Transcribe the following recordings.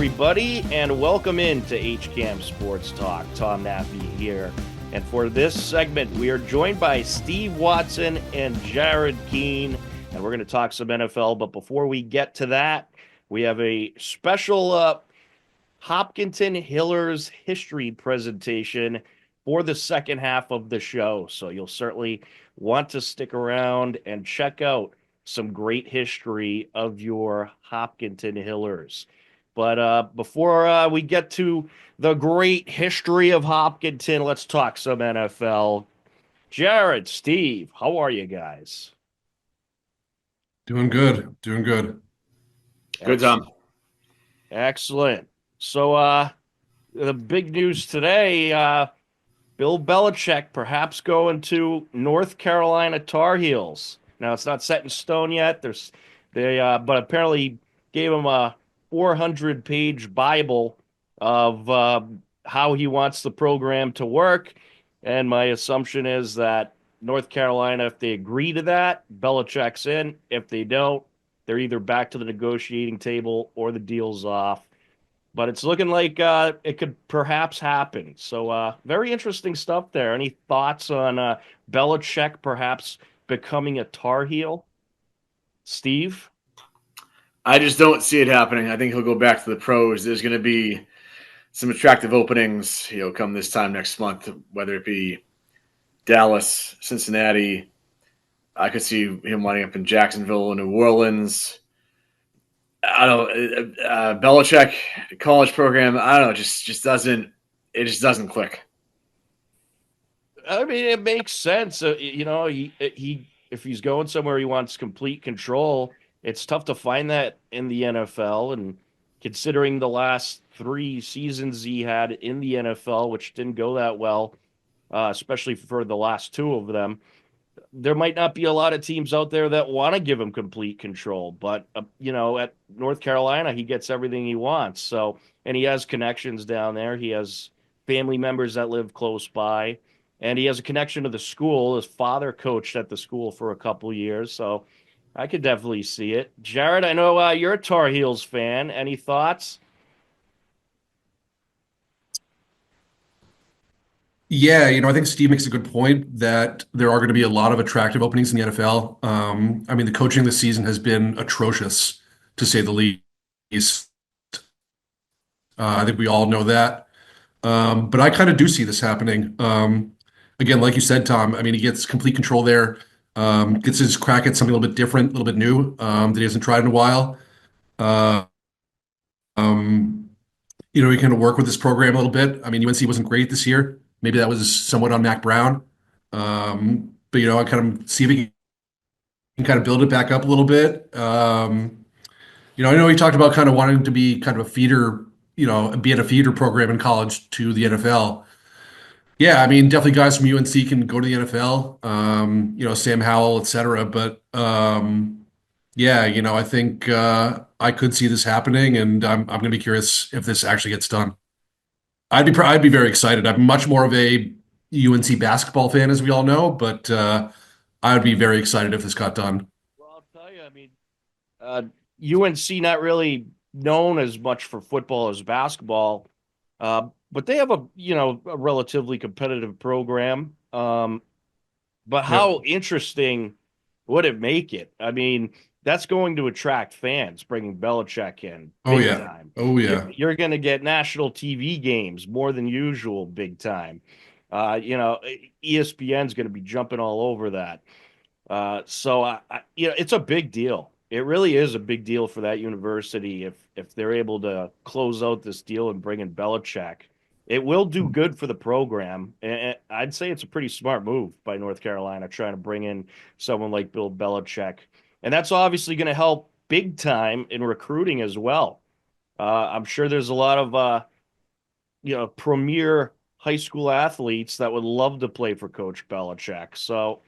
everybody, and welcome into HCAM Sports Talk. Tom Nappi here. And for this segment, we are joined by Steve Watson and Jared Keene, and we're going to talk some NFL. But before we get to that, we have a special Hopkinton Hillers history presentation for the second half of the show. So you'll certainly want to stick around and check out some great history of your Hopkinton Hillers. But before we get to the great history of Hopkinton, let's talk some NFL. Jared, Steve, how are you guys? Doing good. Doing good. Good, Tom. Excellent. So the big news today, Bill Belichick perhaps going to North Carolina Tar Heels. Now it's not set in stone yet. But apparently gave him a 400-page Bible of how he wants the program to work. And my assumption is that North Carolina, if they agree to that, Belichick's in. If they don't, they're either back to the negotiating table or the deal's off. But it's looking like it could perhaps happen. So very interesting stuff there. Any thoughts on Belichick perhaps becoming a Tar Heel? Steve? I just don't see it happening. I think he'll go back to the pros. There's going to be some attractive openings, come this time next month, whether it be Dallas, Cincinnati. I could see him winding up in Jacksonville or New Orleans. I don't know. Belichick college program. I don't know. Just doesn't. It just doesn't click. I mean, it makes sense. He if he's going somewhere he wants complete control, it's tough to find that in the NFL. And considering the last 3 seasons he had in the NFL, which didn't go that well, especially for the last 2 of them, there might not be a lot of teams out there that want to give him complete control. But, at North Carolina, he gets everything he wants. So, and he has connections down there. He has family members that live close by. And he has a connection to the school. His father coached at the school for a couple years. So I could definitely see it. Jared, I know you're a Tar Heels fan. Any thoughts? Yeah, I think Steve makes a good point that there are going to be a lot of attractive openings in the NFL. I mean, the coaching this season has been atrocious, to say the least. I think we all know that. But I kind of do see this happening. Again, like you said, Tom, I mean, he gets complete control there, gets his crack at something a little bit different, a little bit new, that he hasn't tried in a while. Uh, um, he kind of work with this program a little bit. I mean, UNC wasn't great this year. Maybe that was somewhat on Mac Brown. But I kind of see if he can kind of build it back up a little bit. I know he talked about kind of wanting to be kind of a feeder, be in a feeder program in college to the NFL. Yeah, I mean, definitely guys from UNC can go to the NFL, Sam Howell, et cetera. But yeah, I think I could see this happening, and I'm going to be curious if this actually gets done. I'd be very excited. I'm much more of a UNC basketball fan, as we all know, but I would be very excited if this got done. Well, I'll tell you, I mean, UNC not really known as much for football as basketball, but they have a relatively competitive program. But Yep. how interesting would it make it? I mean, that's going to attract fans, bringing Belichick in Oh big yeah. time. Oh yeah. You're going to get national TV games more than usual, big time. ESPN's going to be jumping all over that. It's a big deal. It really is a big deal for that university if they're able to close out this deal and bring in Belichick. It will do good for the program. And I'd say it's a pretty smart move by North Carolina trying to bring in someone like Bill Belichick. And that's obviously going to help big time in recruiting as well. I'm sure there's a lot of premier high school athletes that would love to play for Coach Belichick. So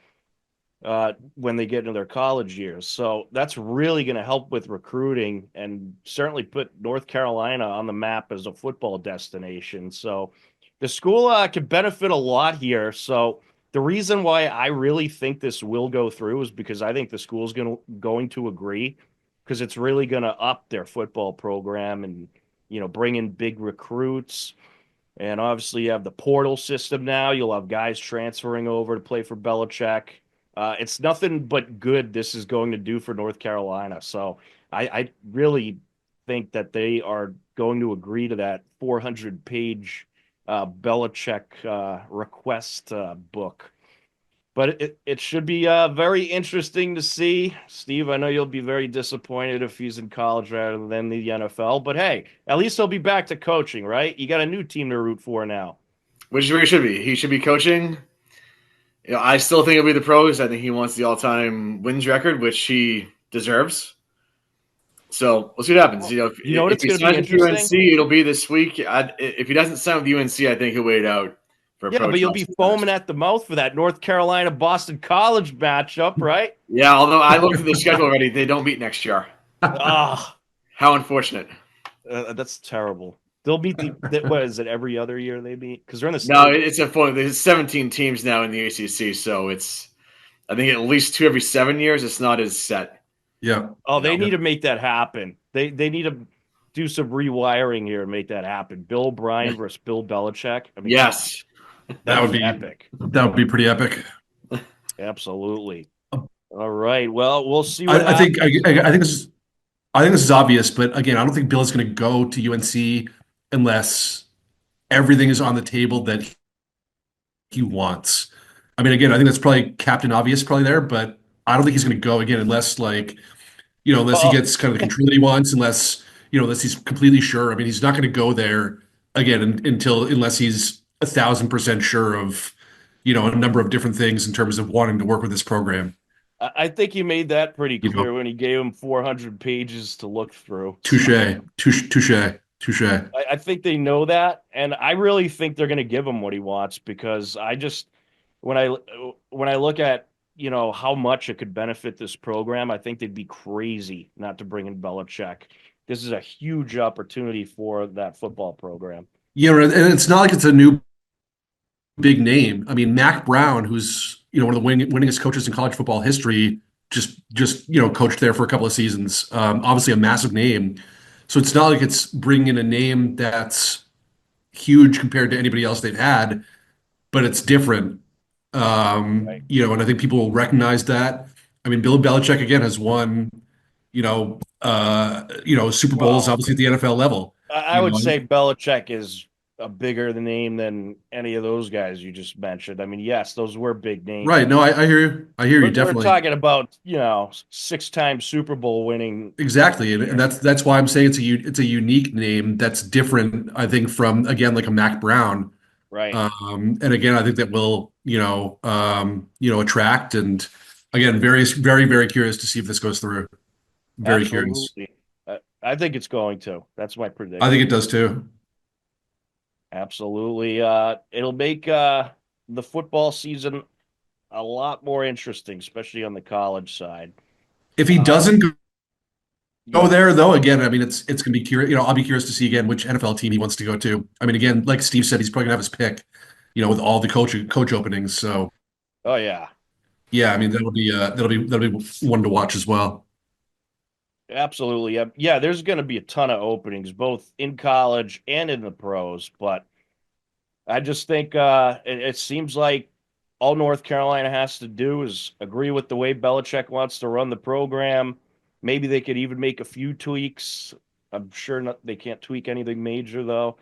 when they get into their college years. So that's really going to help with recruiting and certainly put North Carolina on the map as a football destination. So the school could benefit a lot here. So the reason why I really think this will go through is because I think the school's going to agree because it's really going to up their football program and bring in big recruits. And obviously, you have the portal system now. You'll have guys transferring over to play for Belichick. It's nothing but good this is going to do for North Carolina. So I really think that they are going to agree to that 400-page Belichick request book. But it should be very interesting to see. Steve, I know you'll be very disappointed if he's in college rather than the NFL. But hey, at least he'll be back to coaching, right? You got a new team to root for now. Which is where he should be. He should be coaching. I still think it'll be the pros. I think he wants the all-time wins record, which he deserves. So we'll see what happens. You know what If it's he going to be signs with interesting? UNC, it'll be this week. If he doesn't sign with UNC, I think he'll wait out for a Yeah, pro but you'll job be sometimes. foaming at the mouth for that North Carolina Boston College matchup, right? Yeah, although I looked at the schedule already, they don't meet next year. Ah, How unfortunate. that's terrible. They'll beat what is it, every other year they beat? Because they're in the No, state. it's a fun. There's 17 teams now in the ACC, so it's I think at least 2 every 7 years. It's not as set. Yeah. Oh, You they know. need to make that happen. They need to do some rewiring here and make that happen. Bill Bryan versus Bill Belichick. I mean, come on. Yes. That That'd would be be epic. that would be pretty epic. Absolutely. All right. Well, we'll see what I think happens. I think this is obvious, but again, I don't think Bill is going to go to UNC unless everything is on the table that he wants. I mean, again, I think that's probably Captain Obvious probably there, but I don't think he's going to go again unless unless he Oh, gets kind of the control that he wants, unless he's completely sure. I mean, he's not going to go there again unless he's 1,000% sure of, a number of different things in terms of wanting to work with this program. I think he made that pretty You know, clear when he gave him 400 pages to look through. So touche, touche, touche, touche. I think they know that, and I really think they're going to give him what he wants because I just when I when I look at how much it could benefit this program, I think they'd be crazy not to bring in Belichick. This is a huge opportunity for that football program. Yeah, and it's not like it's a new big name. I mean, Mac Brown, who's one of the winningest coaches in college football history, just coached there for a couple of seasons. Obviously, a massive name. So it's not like it's bringing in a name that's huge compared to anybody else they've had, but it's different. Right. And I think people will recognize that. I mean, Bill Belichick again has won, Super Bowls, Well, obviously at the NFL level. I You would know, say Belichick is a bigger name than any of those guys you just mentioned. I mean, yes, those were big names. right? No, I hear you. I hear you We're definitely. talking about, 6-time Super Bowl winning Exactly, and here. that's why I'm saying it's a unique name that's different. I think from again like a Mac Brown, Right. and again I think that will attract and again very very curious to see if this goes through. Very curious. Absolutely. I think it's going to. That's my I think prediction. it does too. Absolutely. It'll make the football season a lot more interesting, especially on the college side. If he Uh, doesn't go yeah, there though, again, I mean it's gonna be curious. I'll be curious to see again which NFL team he wants to go to. I mean, again, like Steve said, he's probably gonna have his pick. With all the coach openings. So oh yeah, yeah, I mean that'll be one to watch as well. absolutely. Yeah, there's going to be a ton of openings, both in college and in the pros. But I just think it seems like all North Carolina has to do is agree with the way Belichick wants to run the program. Maybe they could even make a few tweaks. I'm sure they can't tweak anything major though.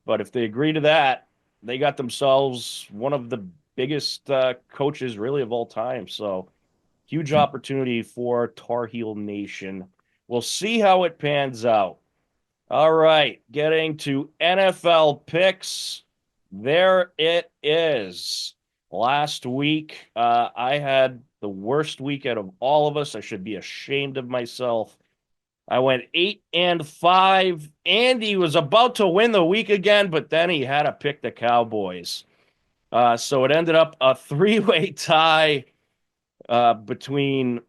But if they agree to that, they got themselves one of the biggest coaches really of all time. So huge opportunity for Tar Heel Nation. We'll see how it pans out. All right, getting to NFL picks. There it is. Last week, I had the worst week out of all of us. I should be ashamed of myself. I went 8-5. Andy was about to win the week again, but then he had to pick the Cowboys. So it ended up a three-way tie between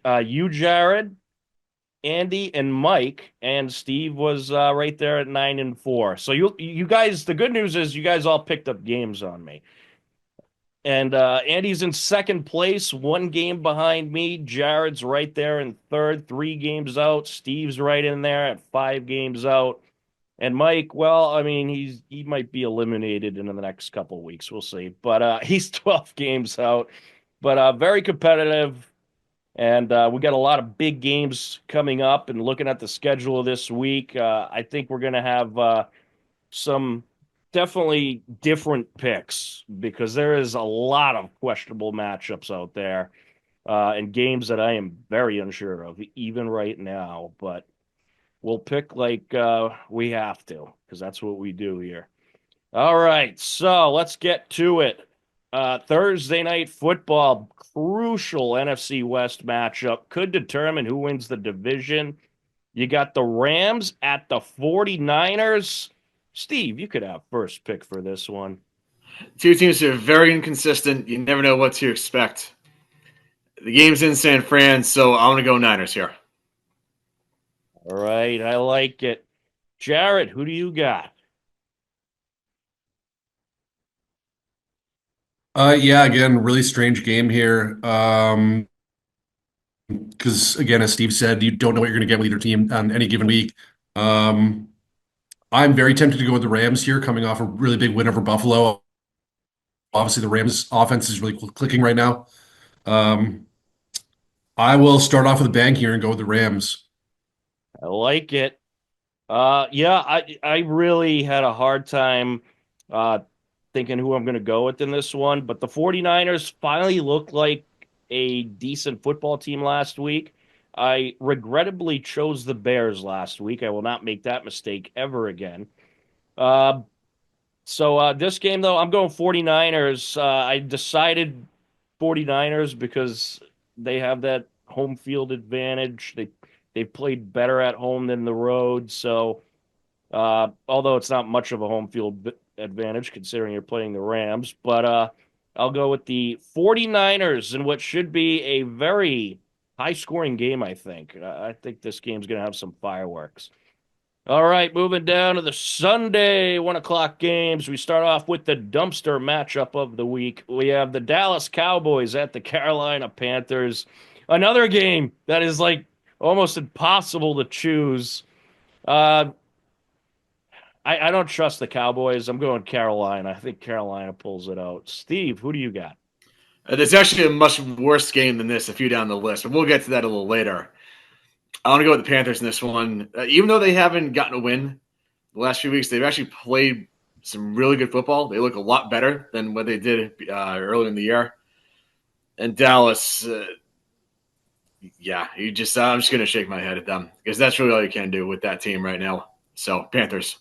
you, Jared, Andy, and Mike, and Steve was right there at 9-4. So you guys, the good news is you guys all picked up games on me. And Andy's in second place, one game behind me. Jared's right there in third, 3 games out. Steve's right in there at 5 games out. And Mike, well, I mean, he might be eliminated in the next couple of weeks. We'll see. But he's 12 games out. But very competitive. And we got a lot of big games coming up. And looking at the schedule this week, I think we're going to have some definitely different picks because there is a lot of questionable matchups out there and games that I am very unsure of, even right now. But we'll pick like we have to because that's what we do here. All right, so let's get to it. Thursday night football, crucial NFC West matchup could determine who wins the division. You got the Rams at the 49ers. Steve, you could have first pick for this one. Two teams are very inconsistent. You never know what to expect. The game's in San Fran, so I want to go Niners here. All right, I like it. Jared, who do you got? Yeah, again, really strange game here. Because again, as Steve said, you don't know what you're going to get with either team on any given week. Um, I'm very tempted to go with the Rams here, coming off a really big win over Buffalo. Obviously, the Rams offense is really clicking right now. Um, I will start off with a bang here and go with the Rams. I like it. Yeah, I really had a hard time uh thinking who I'm going to go with in this one, but the 49ers finally looked like a decent football team last week. I regrettably chose the Bears last week. I will not make that mistake ever again. Uh, so this game though, I'm going 49ers. I decided 49ers because they have that home field advantage. They've played better at home than the road, so although it's not much of a home field advantage considering you're playing the Rams, but I'll go with the 49ers in what should be a very high scoring game, I think. I think this game's going to have some fireworks. All right, moving down to the Sunday 1 o'clock games. We start off with the dumpster matchup of the week. We have the Dallas Cowboys at the Carolina Panthers. Another game that is like almost impossible to choose. Uh, I don't trust the Cowboys. I'm going Carolina. I think Carolina pulls it out. Steve, who do you got? There's actually a much worse game than this a few down the list, but we'll get to that a little later. I want to go with the Panthers in this one. Even though they haven't gotten a win the last few weeks, they've actually played some really good football. They look a lot better than what they did earlier in the year. And Dallas, yeah, I'm just going to shake my head at them because that's really all you can do with that team right now. So, Panthers.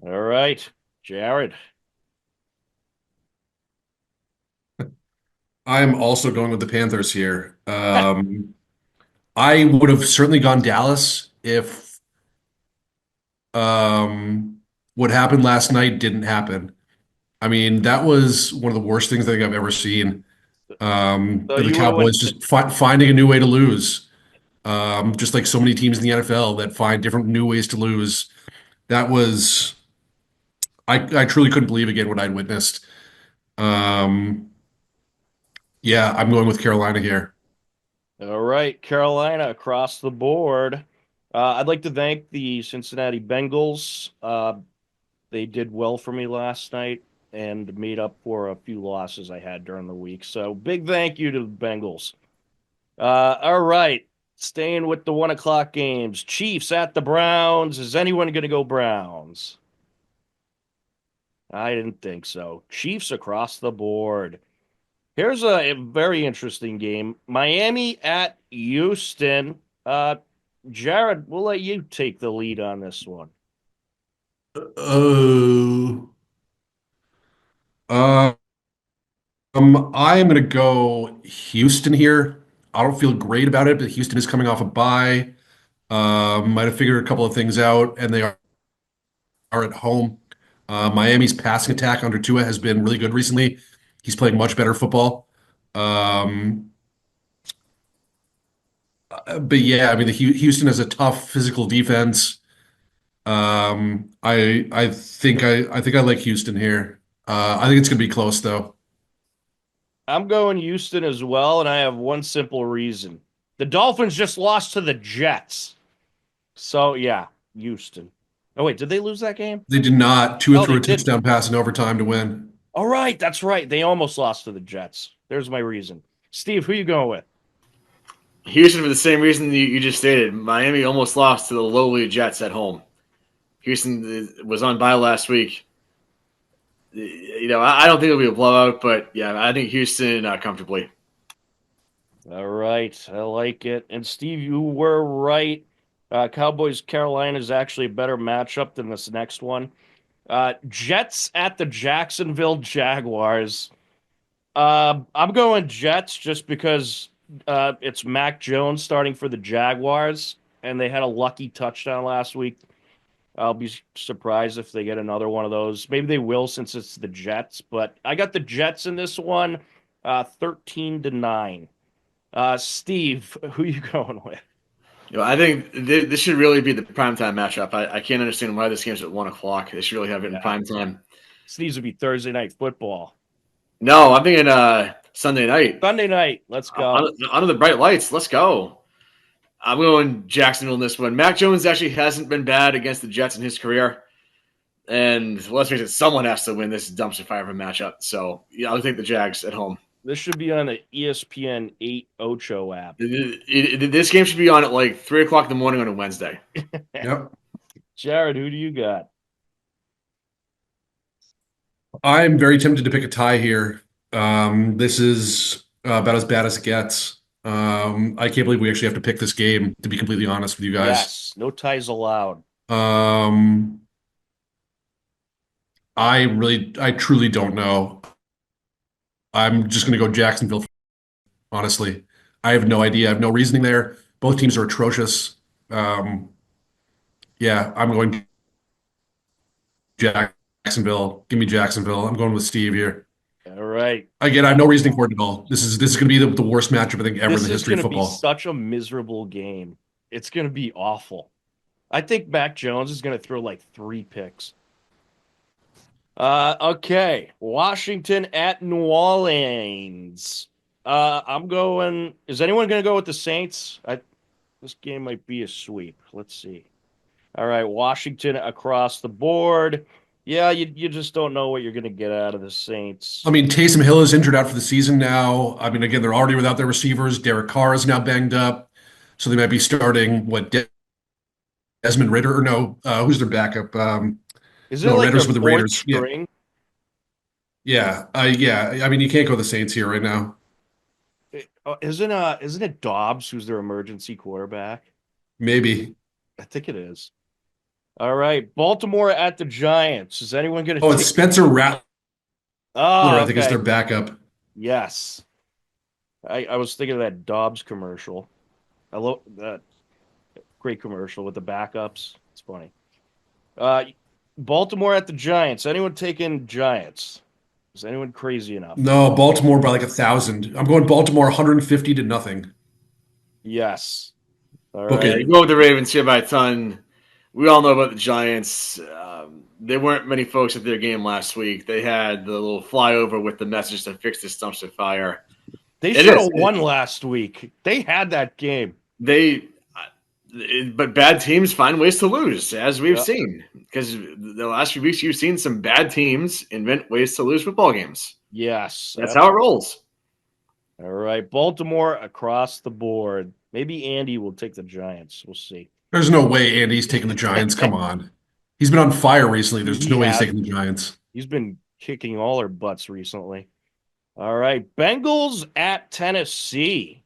All right, Jared. I'm also going with the Panthers here. I would have certainly gone Dallas if what happened last night didn't happen. I mean, that was one of the worst things I think I've ever seen. So The you would have went. Cowboys just finding a new way to lose, just like so many teams in the NFL that find different new ways to lose. That was, I truly couldn't believe again what I'd witnessed. Um, yeah, I'm going with Carolina here. All right, Carolina across the board. I'd like to thank the Cincinnati Bengals. They did well for me last night and made up for a few losses I had during the week. So big thank you to the Bengals. All right, staying with the 1 o'clock games. Chiefs at the Browns. Is anyone going to go Browns? I didn't think so. Chiefs across the board. Here's a very interesting game. Miami at Houston. Jared, we'll let you take the lead on this one. Oh, um, I'm going to go Houston here. I don't feel great about it, but Houston is coming off a bye. Might have figured a couple of things out, and are at home. Miami's passing attack under Tua has been really good recently. He's playing much better football. Um, but yeah, I mean, Houston has a tough physical defense. I think I like Houston here. I think it's gonna be close though. I'm going Houston as well, and I have one simple reason. The Dolphins just lost to the Jets. So, yeah, Houston. Oh wait, did they lose that game? They did not. Tua Oh, they threw a didn't. touchdown pass in overtime to win. All right, that's right. They almost lost to the Jets. There's my reason. Steve, who you going with? Houston for the same reason you just stated. Miami almost lost to the lowly Jets at home. Houston was on bye last week. I don't think it'll be a blowout, but yeah, I think Houston comfortably. All right, I like it. And Steve, you were right. Cowboys Carolina is actually a better matchup than this next one. Jets at the Jacksonville Jaguars. I'm going Jets just because it's Mac Jones starting for the Jaguars, and they had a lucky touchdown last week. I'll be surprised if they get another one of those. Maybe they will since it's the Jets, but I got the Jets in this one, 13-9. Steve, who you going with? I think this should really be the primetime matchup. I can't understand why this game's at 1 o'clock. They should really have it in prime time. This needs to be Thursday night football. No, I'm thinking Sunday night. Sunday night. Let's go. Under the bright lights. Let's go. I'm going Jacksonville in this one. Mac Jones actually hasn't been bad against the Jets in his career. And let's face it, someone has to win this dumpster fire of a matchup. So, yeah, I'll take the Jags at home. This should be on the ESPN 8 Ocho app. This game should be on at like 3 o'clock in the morning on a Wednesday. Yep. Jared, who do you got? I'm very tempted to pick a tie here. This is about as bad as it gets. I can't believe we actually have to pick this game, to be completely honest with you guys. Yes, no ties allowed. I truly don't know. I'm just going to go Jacksonville, honestly. I have no idea. I have no reasoning there. Both teams are atrocious. Yeah, I'm going Jacksonville. Give me Jacksonville. I'm going with Steve here. All right. Again, I have no reasoning for it at all. This is going to be the worst matchup I think ever in the history of football. This is going to be such a miserable game. It's going to be awful. I think Mac Jones is going to throw like 3 picks. Okay. Washington at New Orleans. I'm going. Is anyone going to go with the Saints? This game might be a sweep. Let's see. All right, Washington across the board. Yeah, you just don't know what you're going to get out of the Saints. I mean, Taysom Hill is injured out for the season now. I mean, again, they're already without their receivers. Derek Carr is now banged up. So they might be starting, Desmond Ritter? Or no, who's their backup? Is it like Ritter's their with the fourth Raiders. string? Yeah. I mean, you can't go the Saints here right now. Isn't it Dobbs who's their emergency quarterback? Maybe. I think it is. All right, Baltimore at the Giants. Is anyone going to? Oh, it's Spencer Rattler. Oh, I think is their backup. Yes, I was thinking of that Dobbs commercial. I love that great commercial with the backups. It's funny. Baltimore at the Giants. Anyone taking Giants? Is anyone crazy enough? No, Baltimore by like 1,000. I'm going Baltimore 150-0. Yes. All Book right. it. You go with the Ravens here by a ton. We all know about the Giants. There weren't many folks at their game last week. They had the little flyover with the message to fix this dumpster fire. They should have won last week. They had that game. But bad teams find ways to lose, as we've seen. Because the last few weeks, you've seen some bad teams invent ways to lose football games. Yes. That's how it rolls. All right. Baltimore across the board. Maybe Andy will take the Giants. We'll see. There's no way Andy's taking the Giants. Come on. He's been on fire recently. There's no way he's taking the Giants. He's been kicking all their butts recently. All right. Bengals at Tennessee.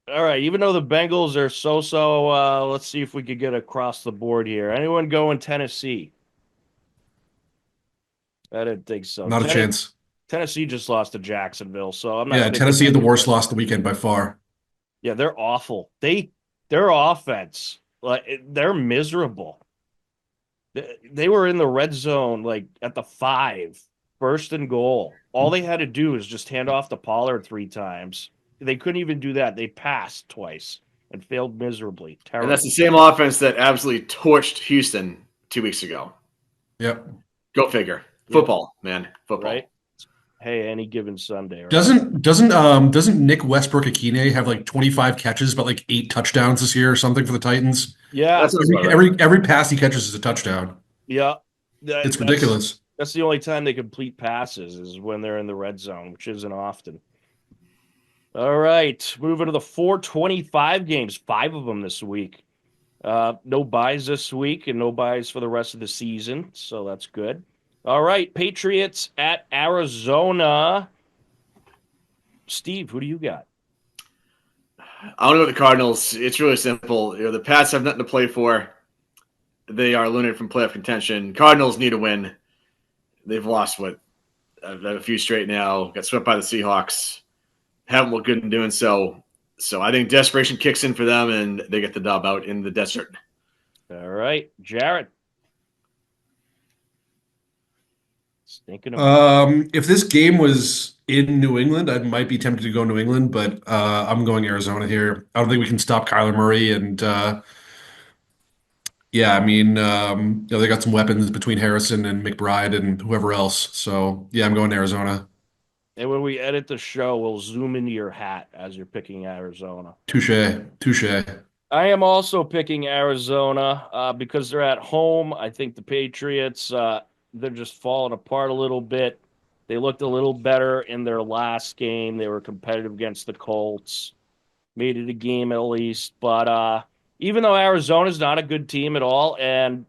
All right. Even though the Bengals are so-so, let's see if we could get across the board here. Anyone going Tennessee? I didn't think so. Not a chance. Tennessee just lost to Jacksonville, so I'm not. Yeah, Tennessee had the worst loss of the weekend by far. Yeah, they're awful. Their offense, they're miserable. They were in the red zone, like at the 5, first and goal. All they had to do was just hand off to Pollard 3 times. They couldn't even do that. They passed twice and failed miserably. Terrible. And that's the same offense that absolutely torched Houston 2 weeks ago. Yep. Go figure. Football, man. Football. Right? Hey, any given Sunday, right? Doesn't Nick Westbrook at Keene have like 25 catches, but like 8 touchdowns this year or something for the Titans? That Yeah, sounds Every about right. every every pass he catches is a touchdown. yeah. That, It's that's ridiculous. that's the only time they complete passes is when they're in the red zone, which isn't often. All right, moving to the 425 games, five of them this week. No buys this week and no buys for the rest of the season, so that's good. All right, Patriots at Arizona. Steve, who do you got? I want to go with the Cardinals. It's really simple. The Pats have nothing to play for. They are eliminated from playoff contention. Cardinals need a win. They've lost a few straight now. Got swept by the Seahawks. Haven't looked good in doing so. So I think desperation kicks in for them, and they get the dub out in the desert. All right, Jared. Thinking about If this game was in New England, I might be tempted to go New England, but I'm going Arizona here. I don't think we can stop Kyler Murray, and yeah, I mean, they got some weapons between Harrison and McBride and whoever else. So yeah, I'm going Arizona. and when we edit the show, we'll zoom into your hat as you're picking Arizona. Touche, touche. I am also picking Arizona because they're at home. I think the Patriots, they're just falling apart a little bit. They looked a little better in their last game. They were competitive against the Colts, made it a game at least. But even though Arizona's not a good team at all, and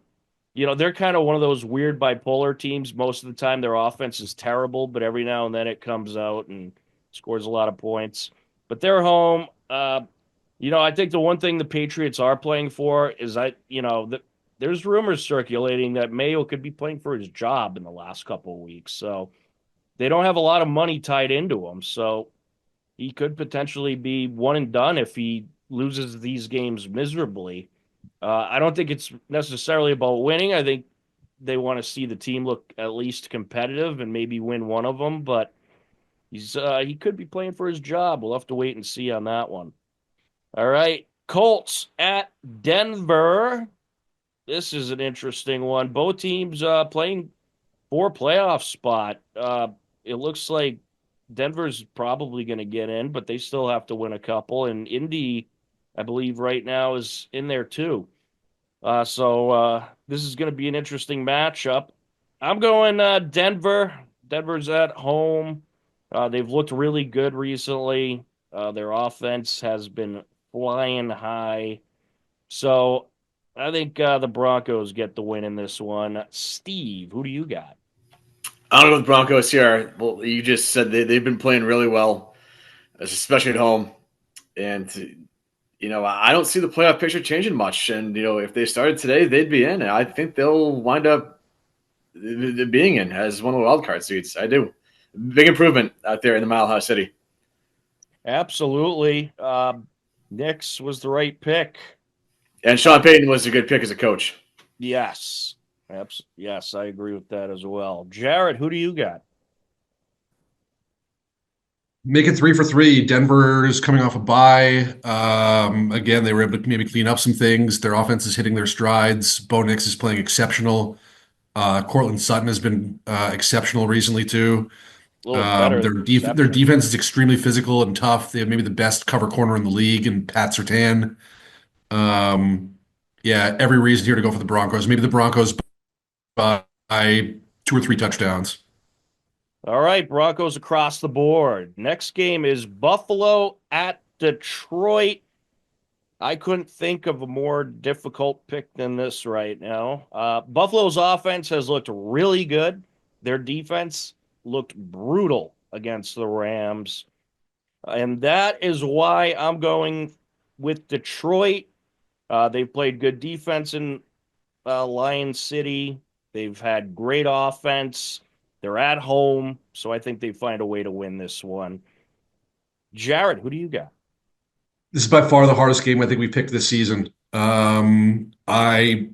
they're kind of one of those weird bipolar teams. Most of the time, their offense is terrible, but every now and then it comes out and scores a lot of points. But they're home. I think the one thing the Patriots are playing for is there's rumors circulating that Mayo could be playing for his job in the last couple of weeks. So they don't have a lot of money tied into him. So he could potentially be one and done if he loses these games miserably. I don't think it's necessarily about winning. I think they want to see the team look at least competitive and maybe win one of them. But he could be playing for his job. We'll have to wait and see on that one. All right, Colts at Denver. This is an interesting one. Both teams playing for playoff spot. It looks like Denver's probably going to get in, but they still have to win a couple. And Indy, I believe, right now is in there too. So this is going to be an interesting matchup. I'm going Denver. Denver's at home. They've looked really good recently. Their offense has been flying high. So I think the Broncos get the win in this one. Steve, who do you got? I don't know the Broncos here. Well, you just said they've been playing really well, especially at home. And, I don't see the playoff picture changing much. And, if they started today, they'd be in. I think they'll wind up being in as one of the wild card seats. I do. Big improvement out there in the Mile High City. Absolutely. Knicks was the right pick. And Sean Payton was a good pick as a coach. Yes. Yes, I agree with that as well. Jared, who do you got? Make it 3 for 3. Denver's coming off a bye. Again, they were able to maybe clean up some things. Their offense is hitting their strides. Bo Nix is playing exceptional. Cortland Sutton has been exceptional recently too. A little better Their than their exceptional. defense is extremely physical and tough. They have maybe the best cover corner in the league in Pat Surtain. Um, yeah, every reason here to go for the Broncos. Maybe the Broncos by 2 or 3 touchdowns. All right, Broncos across the board. Next game is Buffalo at Detroit. I couldn't think of a more difficult pick than this right now. Buffalo's offense has looked really good. Their defense looked brutal against the Rams. And that is why I'm going with Detroit. They've played good defense in Lion City. They've had great offense. They're at home, so I think they find a way to win this one. Jared, who do you got? This is by far the hardest game I think we picked this season. I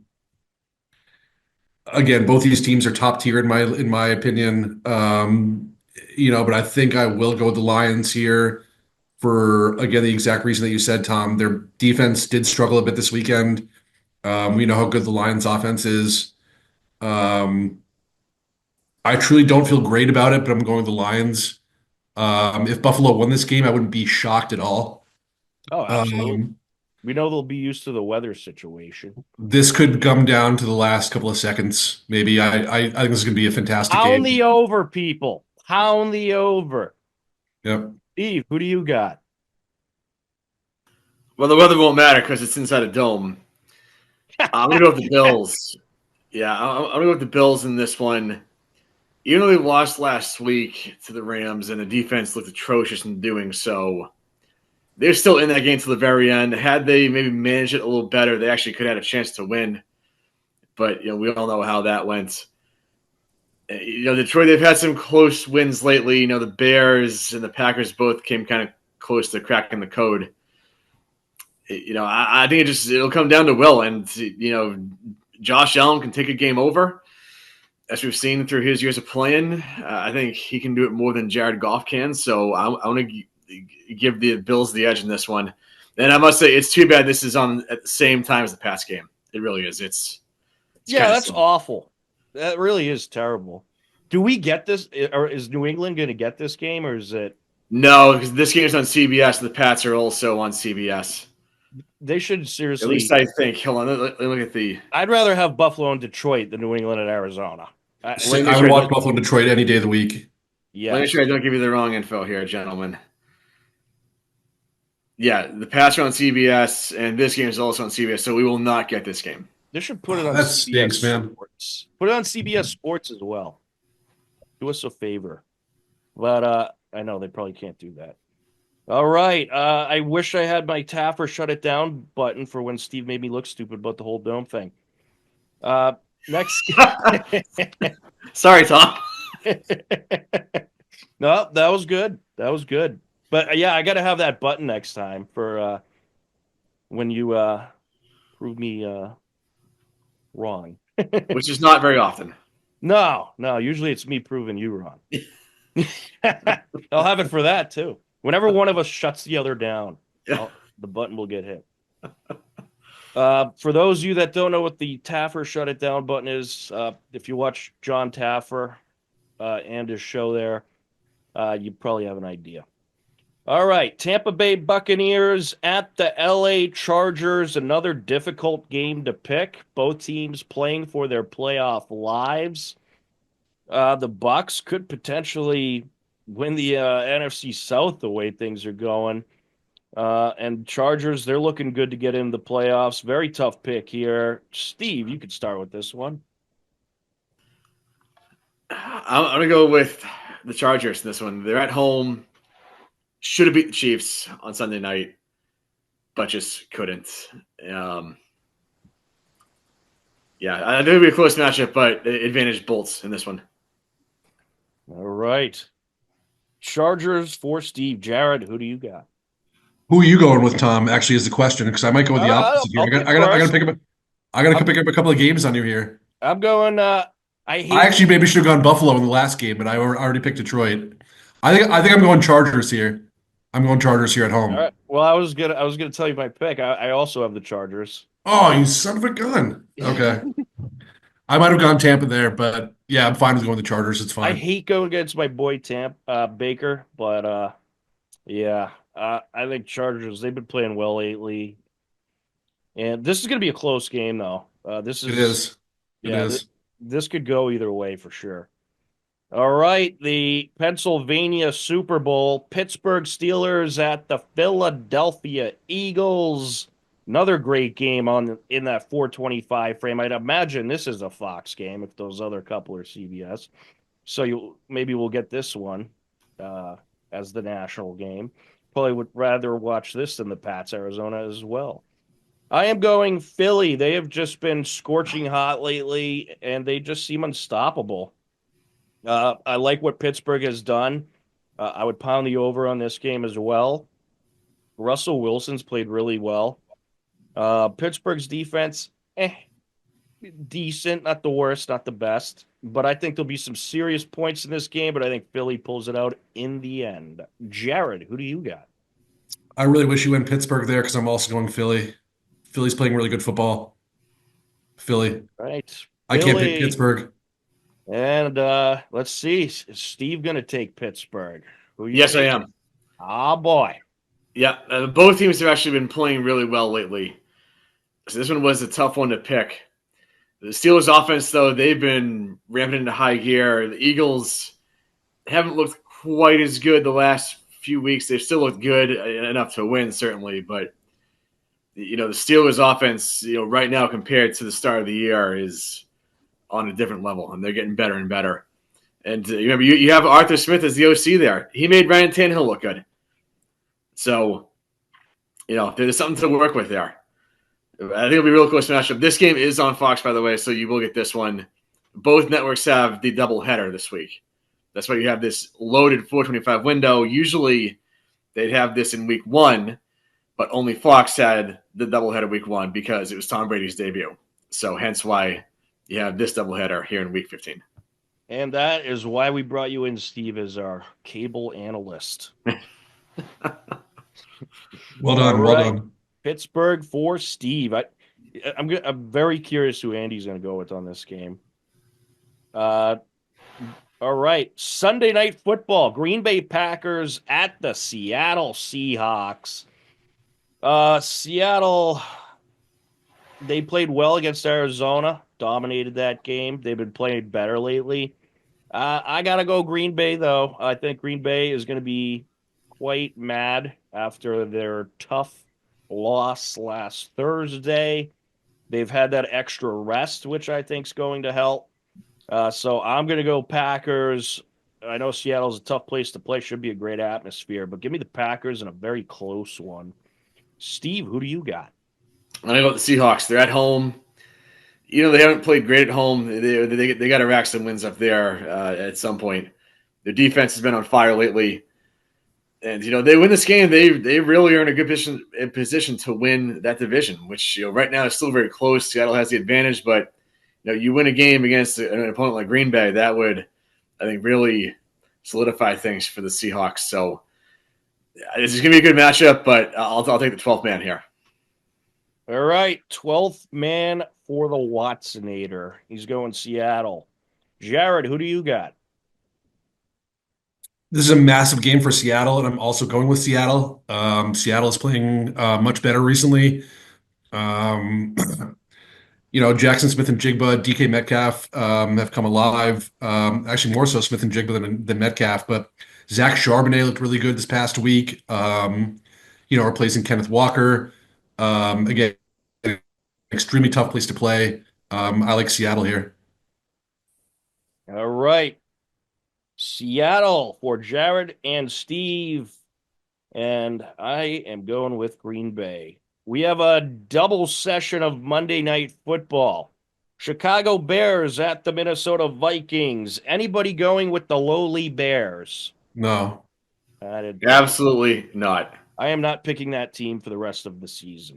again, both these teams are top tier in my opinion. But I think I will go with the Lions here for again the exact reason that you said, Tom. Their defense did struggle a bit this weekend. We know how good the Lions offense is. Um, I truly don't feel great about it, but I'm going with the Lions. If Buffalo won this game, I wouldn't be shocked at all. Oh, absolutely. Um, We know they'll be used to the weather situation. this could come down to the last couple of seconds, maybe. I think this is going to be a fantastic Pound game. the over, people. Pound the over. Yep. Steve, who do you got? Well, the weather won't matter because it's inside a dome. I'm gonna go with the Bills. Yeah, I'm gonna go with the Bills in this one. Even though they lost last week to the Rams and the defense looked atrocious in doing so, they're still in that game to the very end. Had they maybe managed it a little better, they actually could have had a chance to win. But we all know how that went. Detroit, they've had some close wins lately. The Bears and the Packers both came kind of close to cracking the code. I think it'll come down to will, and Josh Allen can take a game over, as we've seen through his years of playing. I think he can do it more than Jared Goff can. So I want to give the Bills the edge in this one. And I must say, it's too bad this is on at the same time as the Pats game. It really is. It's Yeah, that's awful. That really is terrible. Do we get this, or is New England going to get this game, or is it? No, because this game is on CBS. The Pats are also on CBS. They should seriously. At least I think. Hold on, let me look at the. I'd rather have Buffalo and Detroit than New England and Arizona. I would watch Buffalo and Detroit any day of the week. Yeah. Let me make sure I don't give you the wrong info here, gentlemen. Yeah, the Pats are on CBS, and this game is also on CBS, so we will not get this game. They should put it on that CBS stinks, man. Sports. Put it on CBS Sports as well. Do us a favor. But I know they probably can't do that. All right. I wish I had my tap or shut it down button for when Steve made me look stupid about the whole dome thing. Next. Sorry, Tom. No, that was good. That was good. But yeah, I got to have that button next time for when you prove me wrong. Which is not very often. No. Usually it's me proving you wrong. I'll have it for that too. Whenever one of us shuts the other down, the button will get hit. For those of you that don't know what the Taffer shut it down button is, if you watch John Taffer and his show there, you probably have an idea. All right, Tampa Bay Buccaneers at the LA Chargers, another difficult game to pick. Both teams playing for their playoff lives. The Bucs could potentially win the NFC South the way things are going. And Chargers, they're looking good to get in the playoffs. Very tough pick here. Steve, you could start with this one. I'm going to go with the Chargers in this one. They're at home. Should have beat the Chiefs on Sunday night, but just couldn't. Yeah, I think it'll be a close matchup, but advantage Bolts in this one. All right. Chargers for Steve. Jared, who do you got? Who are you going with, Tom? Actually, is the question, because I might go with the opposite here. I gotta pick up a couple of games on you here. I'm going. I actually maybe should have gone Buffalo in the last game, but I already picked Detroit. I think I'm going Chargers here. I'm going Chargers here at home. All right. Well, I was gonna tell you my pick. I also have the Chargers. Oh, you son of a gun! Okay, I might have gone Tampa there, but yeah, I'm fine with going with the Chargers. It's fine. I hate going against my boy Baker, but yeah, I think Chargers. They've been playing well lately, and this is gonna be a close game though. It is. This could go either way for sure. All right, the Pennsylvania Super Bowl, Pittsburgh Steelers at the Philadelphia Eagles. Another great game in that 425 frame. I'd imagine this is a Fox game if those other couple are CBS. So maybe we'll get this one as the national game. Probably would rather watch this than the Pats Arizona as well. I am going Philly. They have just been scorching hot lately, and they just seem unstoppable. I like what Pittsburgh has done. I would pound the over on this game as well. Russell Wilson's played really well. Pittsburgh's defense, decent, not the worst, not the best. But I think there'll be some serious points in this game, but I think Philly pulls it out in the end. Jared, who do you got? I really wish you went Pittsburgh there because I'm also going Philly. Philly's playing really good football. Philly. Right. I can't pick Pittsburgh. And let's see. Is Steve going to take Pittsburgh? Who you Yes, I taking? am. Ah, boy. Yeah, both teams have actually been playing really well lately. So this one was a tough one to pick. The Steelers' offense, though, they've been ramping into high gear. The Eagles haven't looked quite as good the last few weeks. They've still looked good enough to win, certainly, but the Steelers' offense, right now compared to the start of the year, is on a different level, and they're getting better and better. And remember, you have Arthur Smith as the OC there. He made Ryan Tannehill look good. So, there's something to work with there. I think it'll be a real close matchup. This game is on Fox, by the way, so you will get this one. Both networks have the doubleheader this week. That's why you have this loaded 425 window. Usually they'd have this in week one, but only Fox had the doubleheader week one because it was Tom Brady's debut. So hence why you have this doubleheader here in week 15. And that is why we brought you in, Steve, as our cable analyst. Well done. All Well right. done. Pittsburgh for Steve. I'm very curious who Andy's going to go with on this game. All right. Sunday night football. Green Bay Packers at the Seattle Seahawks. Seattle, they played well against Arizona, dominated that game. They've been playing better lately. I got to go Green Bay, though. I think Green Bay is going to be quite mad after their tough loss last Thursday. They've had that extra rest, which I think is going to help. So I'm going to go Packers. I know Seattle's a tough place to play. Should be a great atmosphere, but give me the Packers in a very close one. Steve, who do you got? I'm going to go with the Seahawks. They're at home. They haven't played great at home. They got to rack some wins up there at some point. Their defense has been on fire lately. And they win this game, they really are in a good position to win that division, which right now is still very close. Seattle has the advantage, but you win a game against an opponent like Green Bay, that would, I think, really solidify things for the Seahawks. So this is going to be a good matchup, but I'll take the 12th man here. All right, 12th man for the Watsonator. He's going Seattle. Jared, who do you got? This is a massive game for Seattle, and I'm also going with Seattle. Seattle is playing much better recently. Um, Jackson Smith and Jigba, DK Metcalf have come alive. Actually, more so Smith and Jigba than Metcalf. But Zach Charbonnet looked really good this past week. Replacing Kenneth Walker. Again, extremely tough place to play. I like Seattle here. All right, Seattle for Jared and Steve. And I am going with Green Bay. We have a double session of Monday Night Football. Chicago Bears at the Minnesota Vikings. Anybody going with the lowly Bears? No. Absolutely not. I am not picking that team for the rest of the season.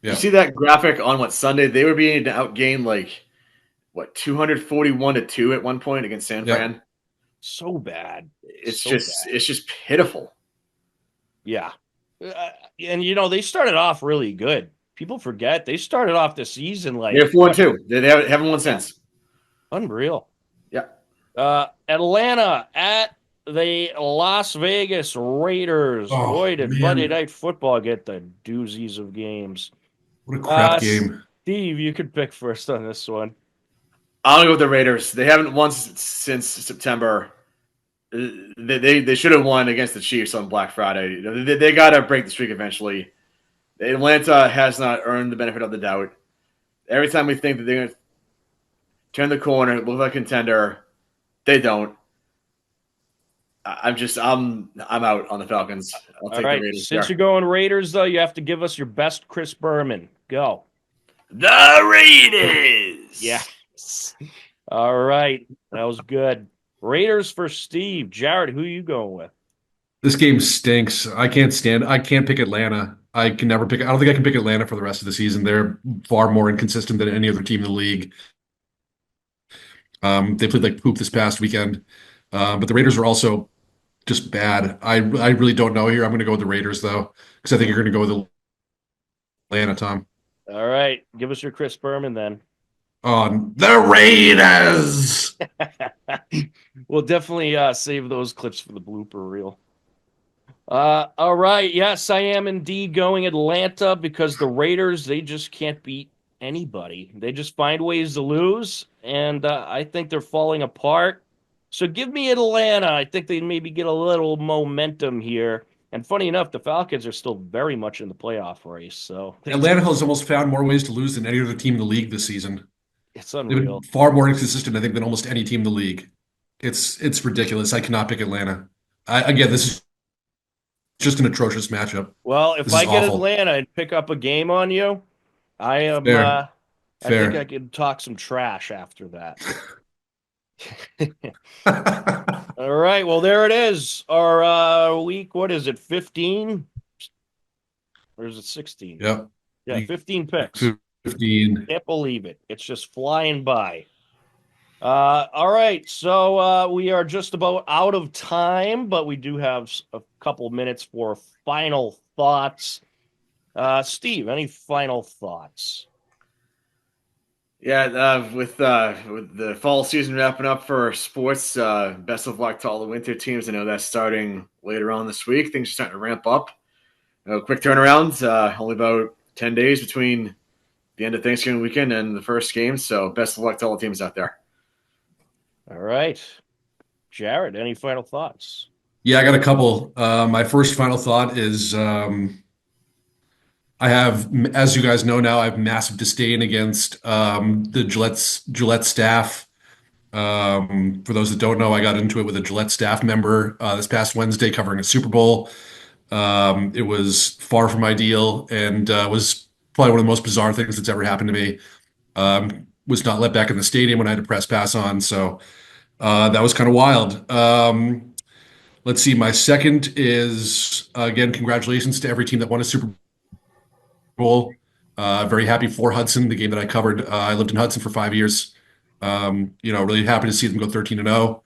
Did Yeah. you see that graphic on Sunday? They were being outgained 241-2 at one point against San Fran. Yeah. So bad. It's just pitiful. Yeah. And they started off really good. People forget they started off the season like They're 4-2. They haven't won since. Unreal. Yeah. Atlanta at the Las Vegas Raiders. Oh, Boy, did man. Monday Night Football get the doozies of games. What a crap game. Steve, you could pick first on this one. I'll go with the Raiders. They haven't won since September. They should have won against the Chiefs on Black Friday. They got to break the streak eventually. Atlanta has not earned the benefit of the doubt. Every time we think that they're going to turn the corner, look like a contender, they don't. I'm out on the Falcons. I'll take the Raiders. Since you're going Raiders, though, you have to give us your best Chris Berman. Go. The Raiders. Yes. All right. That was good. Raiders for Steve. Jared, who are you going with? This game stinks. I can't pick Atlanta. I don't think I can pick Atlanta for the rest of the season. They're far more inconsistent than any other team in the league. They played like poop this past weekend. But the Raiders are also just bad. I really don't know here. I'm going to go with the Raiders, though, because I think you're going to go with Atlanta, Tom. All right. Give us your Chris Berman then. on the Raiders. We'll definitely save those clips for the blooper reel. All right. Yes, I am indeed going Atlanta because the Raiders, they just can't beat anybody. They just find ways to lose, and I think they're falling apart. So give me Atlanta. I think they maybe get a little momentum here. And funny enough, the Falcons are still very much in the playoff race. So Atlanta has almost found more ways to lose than any other team in the league this season. it's They've been unreal. far more inconsistent, I think, than almost any team in the league. It's ridiculous. I cannot pick Atlanta. Again, this is just an atrocious matchup. Well, if This I is get awful. Atlanta and pick up a game on you, I am. Fair, I think I fair. could talk some trash after that. All right. Well, there it is. Our week, what is it, 15? Or is it 16? Yep. Yeah, 15 picks. 15. Can't believe it. It's just flying by. All right. So we are just about out of time, but we do have a couple minutes for final thoughts. Steve, any final thoughts? Yeah, with the fall season wrapping up for sports, best of luck to all the winter teams. I know that's starting later on this week. Things are starting to ramp up. Quick turnarounds. Only about 10 days between the end of Thanksgiving weekend and the first game. So best of luck to all the teams out there. All right. Jared, any final thoughts? Yeah, I got a couple. My first final thought is I have, as you guys know now, I have massive disdain against the Gillette staff. For those that don't know, I got into it with a Gillette staff member this past Wednesday covering a Super Bowl. It was far from ideal and was probably one of the most bizarre things that's ever happened to me. Was not let back in the stadium when I had to press pass on, so that was kind of wild. Let's see. My second is again, congratulations to every team that won a Super Bowl. Very happy for Hudson, the game that I covered. I lived in Hudson for 5 years. Really happy to see them go 13-0.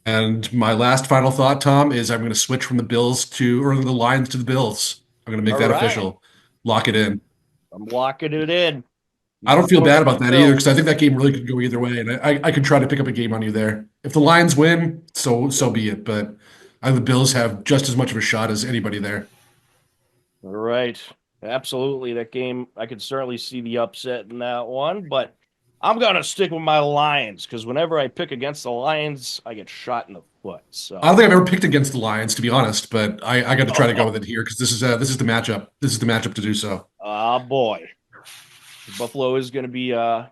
And my last final thought, Tom, is I'm going to switch from the Lions to the Bills. I'm going to make All that right. official. Lock it in. I'm locking it in. I don't feel Going bad with about the that either because I Bills. think that game really could go either way, and I could try to pick up a game on you there. If the Lions win, so be it. But the Bills have just as much of a shot as anybody there. All right. Absolutely. That game, I could certainly see the upset in that one, but I'm going to stick with my Lions because whenever I pick against the Lions, I get shot in the foot. I don't So, think I've ever picked against the Lions, to be honest, but I got to try to go with it here because this is the matchup. This is the matchup to do so. boy, Buffalo is going to be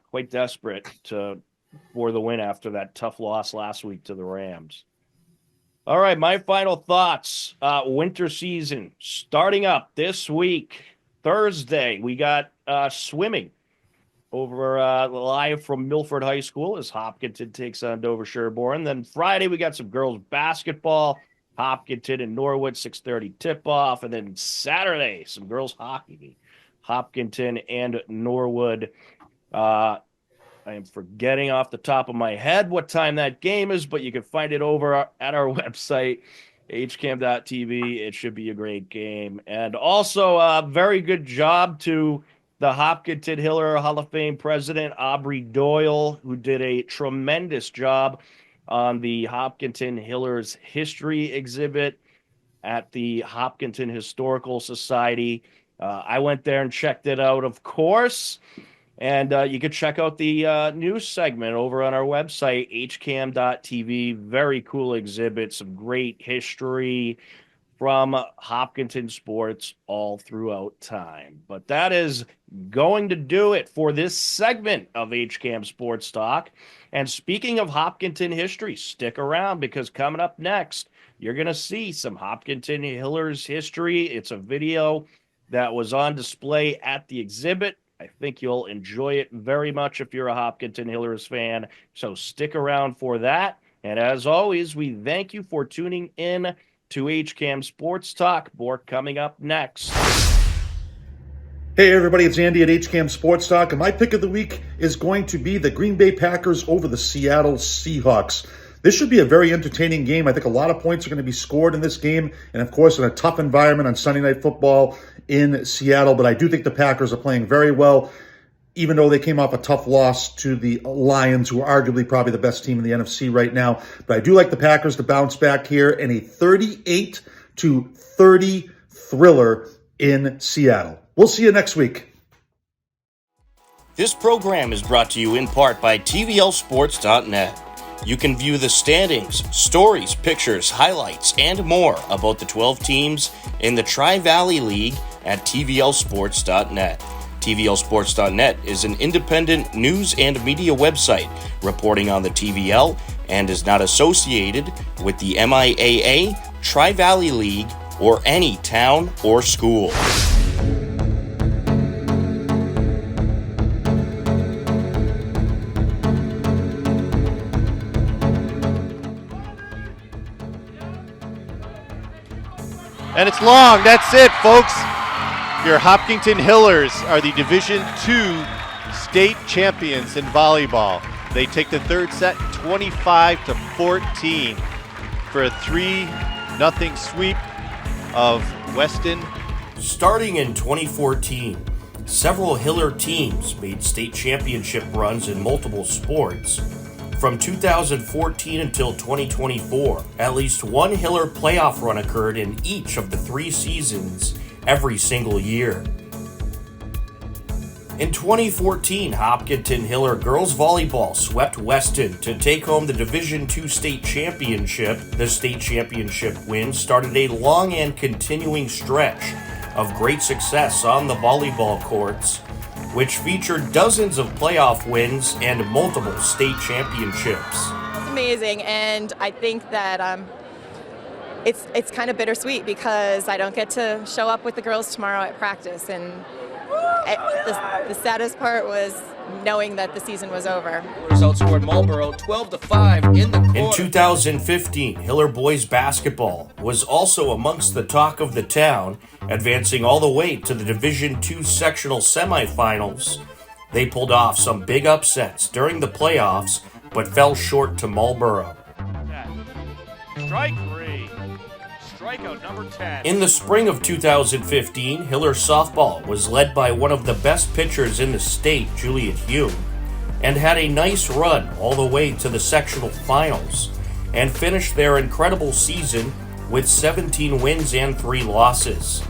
quite desperate for the win after that tough loss last week to the Rams. All right, my final thoughts. Winter season starting up this week, Thursday. We got swimming over live from Milford High School as Hopkinton takes on Dover Sherborne. Then Friday we got some girls basketball, Hopkinton and Norwood 6:30 tip off, and then Saturday some girls hockey, Hopkinton and Norwood. I am forgetting off the top of my head what time that game is, but you can find it over at our website, HCAM.TV. It should be a great game. And also, a very good job to the Hopkinton Hiller Hall of Fame president, Aubrey Doyle, who did a tremendous job on the Hopkinton Hillers history exhibit at the Hopkinton Historical Society. I went there and checked it out, of course. And you can check out the news segment over on our website, HCAM.TV. Very cool exhibit, some great history from Hopkinton sports all throughout time. But that is going to do it for this segment of HCAM Sports Talk. And speaking of Hopkinton history, stick around because coming up next, you're going to see some Hopkinton Hillers history. It's a video that was on display at the exhibit. I think you'll enjoy it very much if you're a Hopkinton Hillers fan. So stick around for that. And as always, we thank you for tuning in to HCAM Sports Talk. More coming up next. Hey everybody, it's Andy at HCAM Sports Talk, and my pick of the week is going to be the Green Bay Packers over the Seattle Seahawks. This should be a very entertaining game. I think a lot of points are going to be scored in this game, and of course in a tough environment on Sunday Night Football in Seattle, but I do think the Packers are playing very well. even though they came off a tough loss to the Lions, who are arguably probably the best team in the NFC right now. But I do like the Packers to bounce back here in a 38-30 thriller in Seattle. We'll see you next week. This program is brought to you in part by TVLSports.net. You can view the standings, stories, pictures, highlights, and more about the 12 teams in the Tri-Valley League at TVLSports.net. TVLSports.net is an independent news and media website reporting on the TVL and is not associated with the MIAA, Tri-Valley League, or any town or school. And it's long. That's it, folks. Your Hopkinton Hillers are the Division II state champions in volleyball. They take the third set 25-14 for a 3-0 sweep of Weston. Starting in 2014, several Hiller teams made state championship runs in multiple sports. From 2014 until 2024, at least one Hiller playoff run occurred in each of the 3 seasons every single year. In 2014, Hopkinton Hiller girls volleyball swept Weston to take home the Division II state championship. The state championship win started a long and continuing stretch of great success on the volleyball courts, which featured dozens of playoff wins and multiple state championships. It's amazing, and I think that it's kind of bittersweet because I don't get to show up with the girls tomorrow at practice, and the saddest part was knowing that the season was over. Results outscored Marlboro 12-5 in the quarter. In 2015, Hiller boys basketball was also amongst the talk of the town, advancing all the way to the Division II sectional semifinals. They pulled off some big upsets during the playoffs, but fell short to Marlboro. Strike 3. Strikeout number 10. In the spring of 2015, Hiller softball was led by one of the best pitchers in the state, Juliet Hume, and had a nice run all the way to the sectional finals, and finished their incredible season with 17 wins and 3 losses.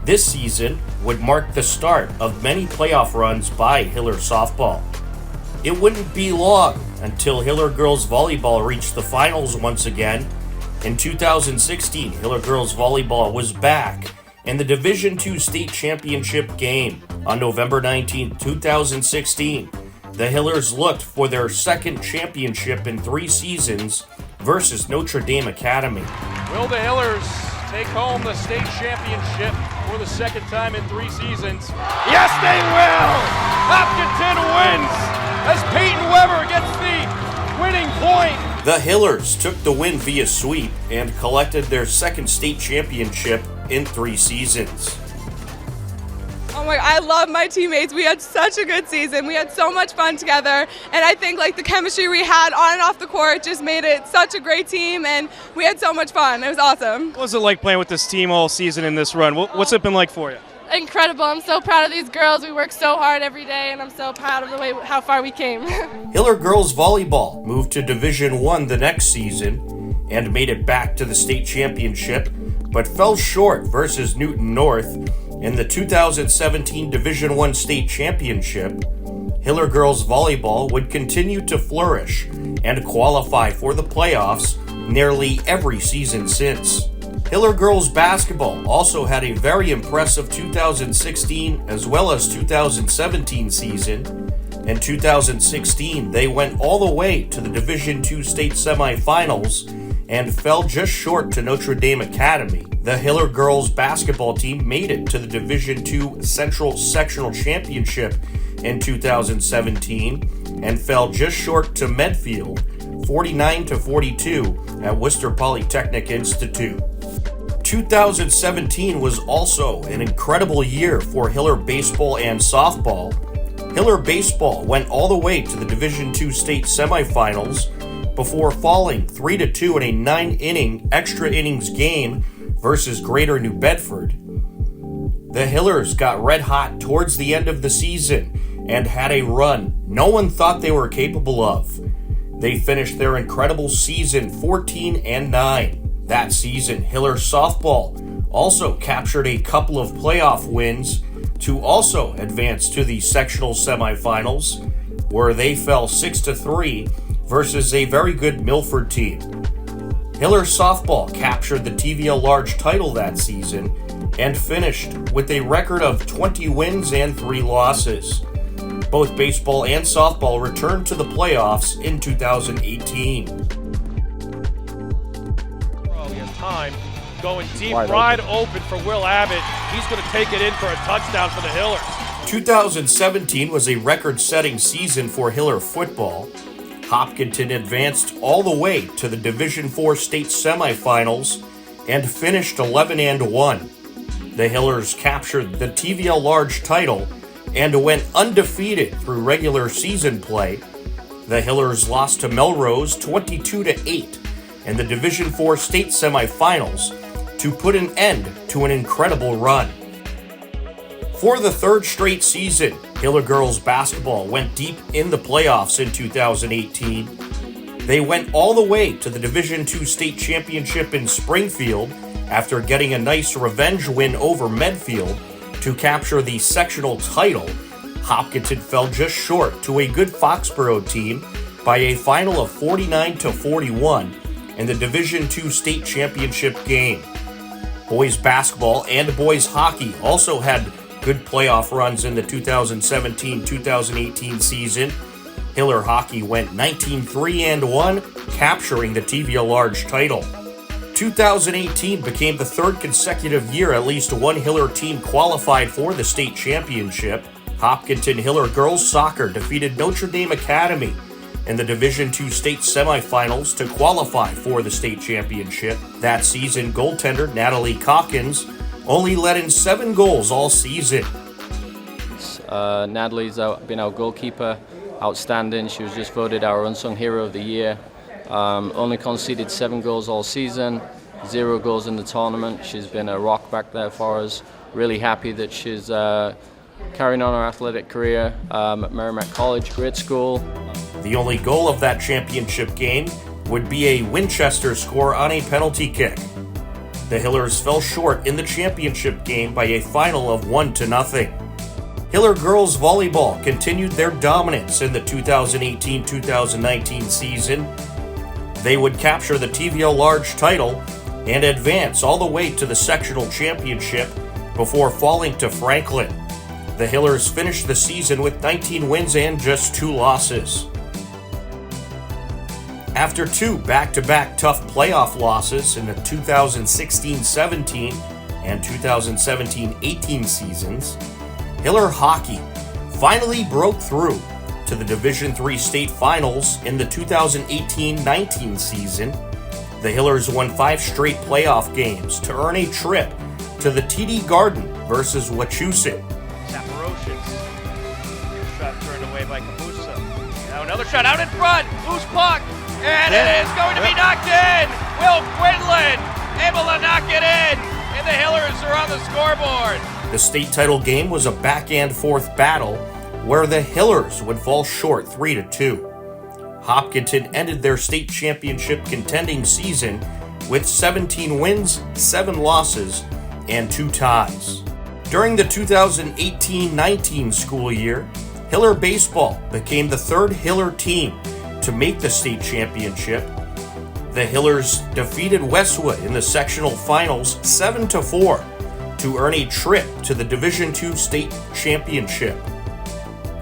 This season would mark the start of many playoff runs by Hiller softball. It wouldn't be long until Hiller girls volleyball reached the finals once again. In 2016, Hiller girls volleyball was back in the Division II state championship game. On November 19, 2016, the Hillers looked for their second championship in 3 seasons versus Notre Dame Academy. Will the Hillers take home the state championship for the second time in 3 seasons? Yes, they will! Hopkinton wins as Peyton Weber gets the winning point. The Hillers took the win via sweep and collected their second state championship in 3 seasons. Oh my, I love my teammates. We had such a good season. We had so much fun together. And I think the chemistry we had on and off the court just made it such a great team, and we had so much fun. It was awesome. What was it like playing with this team all season in this run? What's it been like for you? Incredible. I'm so proud of these girls. We work so hard every day, and I'm so proud of how far we came. Hiller girls volleyball moved to Division I the next season and made it back to the state championship, but fell short versus Newton North in the 2017 Division I state championship. Hiller girls volleyball would continue to flourish and qualify for the playoffs nearly every season since. Hiller girls basketball also had a very impressive 2016 as well as 2017 season. In 2016, they went all the way to the Division II state semifinals and fell just short to Notre Dame Academy. The Hiller girls basketball team made it to the Division II Central Sectional Championship in 2017 and fell just short to Medfield, 49-42 at Worcester Polytechnic Institute. 2017 was also an incredible year for Hiller baseball and softball. Hiller baseball went all the way to the Division II state semifinals before falling 3-2 in a 9-inning extra innings game versus Greater New Bedford. The Hillers got red hot towards the end of the season and had a run no one thought they were capable of. They finished their incredible season 14-9. That season, Hiller softball also captured a couple of playoff wins to also advance to the sectional semifinals, where they fell 6-3 versus a very good Milford team. Hiller softball captured the TVL Large title that season and finished with a record of 20 wins and 3 losses. Both baseball and softball returned to the playoffs in 2018. He has time going deep, wide open for Will Abbott. He's going to take it in for a touchdown for the Hillers. 2017 was a record-setting season for Hiller football. Hopkinton advanced all the way to the Division IV state semifinals and finished 11-1. The Hillers captured the TVL Large title and went undefeated through regular season play. The Hillers lost to Melrose 22-8 in the Division IV state semifinals to put an end to an incredible run. For the third straight season, Hiller girls basketball went deep in the playoffs in 2018. They went all the way to the Division II state championship in Springfield after getting a nice revenge win over Medfield to capture the sectional title. Hopkinton fell just short to a good Foxborough team by a final of 49-41 in the Division II state championship game. Boys basketball and boys hockey also had good playoff runs in the 2017-2018 season. Hiller hockey went 19-3-1, capturing the TVL Large title. 2018 became the third consecutive year at least one Hiller team qualified for the state championship. Hopkinton Hiller girls soccer defeated Notre Dame Academy in the Division II state semifinals to qualify for the state championship. That season, goaltender Natalie Calkins only let in 7 goals all season. Natalie's been our goalkeeper, outstanding. She was just voted our unsung hero of the year. Only conceded 7 goals all season, 0 goals in the tournament. She's been a rock back there for us. Really happy that she's carrying on her athletic career at Merrimack College, great school. The only goal of that championship game would be a Winchester score on a penalty kick. The Hillers fell short in the championship game by a final of 1-0. Hiller girls volleyball continued their dominance in the 2018-2019 season. They would capture the TVL Large title and advance all the way to the sectional championship before falling to Franklin. The Hillers finished the season with 19 wins and just 2 losses. After 2 back-to-back tough playoff losses in the 2016-17 and 2017-18 seasons, Hiller hockey finally broke through to the Division III state finals in the 2018-19 season. The Hillers won 5 straight playoff games to earn a trip to the TD Garden versus Wachusett. Saporocious. Shot turned away by Kamusa. Now another shot out in front. Loose puck. And it is going to be knocked in. Will Quinlan able to knock it in. And the Hillers are on the scoreboard. The state title game was a back-and-forth battle where the Hillers would fall short 3-2. Hopkinton ended their state championship contending season with 17 wins, 7 losses, and 2 ties. During the 2018-19 school year, Hiller baseball became the 3rd Hiller team to make the state championship. The Hillers defeated Westwood in the sectional finals 7-4 to earn a trip to the Division II state championship.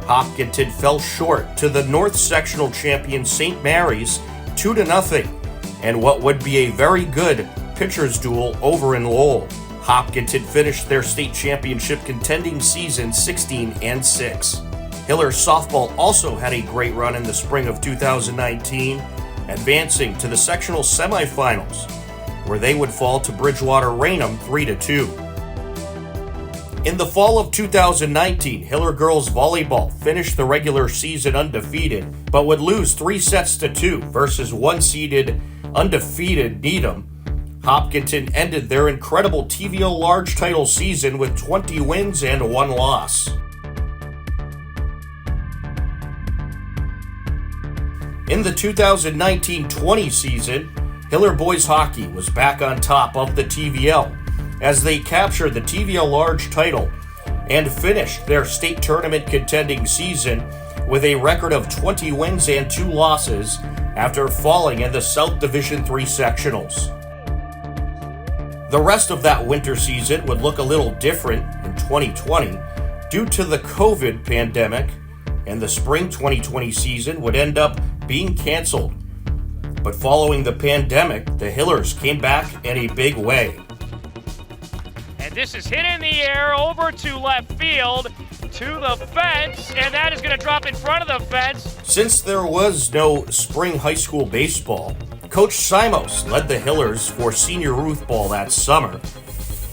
Hopkinton fell short to the North sectional champion St. Mary's 2-0 and what would be a very good pitcher's duel over in Lowell. Hopkinton finished their state championship contending season 16-6. Hiller softball also had a great run in the spring of 2019, advancing to the sectional semifinals, where they would fall to Bridgewater Raynham 3-2. In the fall of 2019, Hiller girls volleyball finished the regular season undefeated, but would lose 3-2 versus 1-seeded undefeated Needham. Hopkinton ended their incredible TVL Large title season with 20 wins and 1 loss. In the 2019-20 season, Hiller boys hockey was back on top of the TVL as they captured the TVL Large title and finished their state tournament contending season with a record of 20 wins and 2 losses after falling in the South Division III sectionals. The rest of that winter season would look a little different in 2020 due to the COVID pandemic, and the spring 2020 season would end up being canceled. But following the pandemic, the Hillers came back in a big way. And this is hit in the air over to left field to the fence, and that is going to drop in front of the fence. Since there was no spring high school baseball, Coach Simos led the Hillers for Senior Ruth Ball that summer.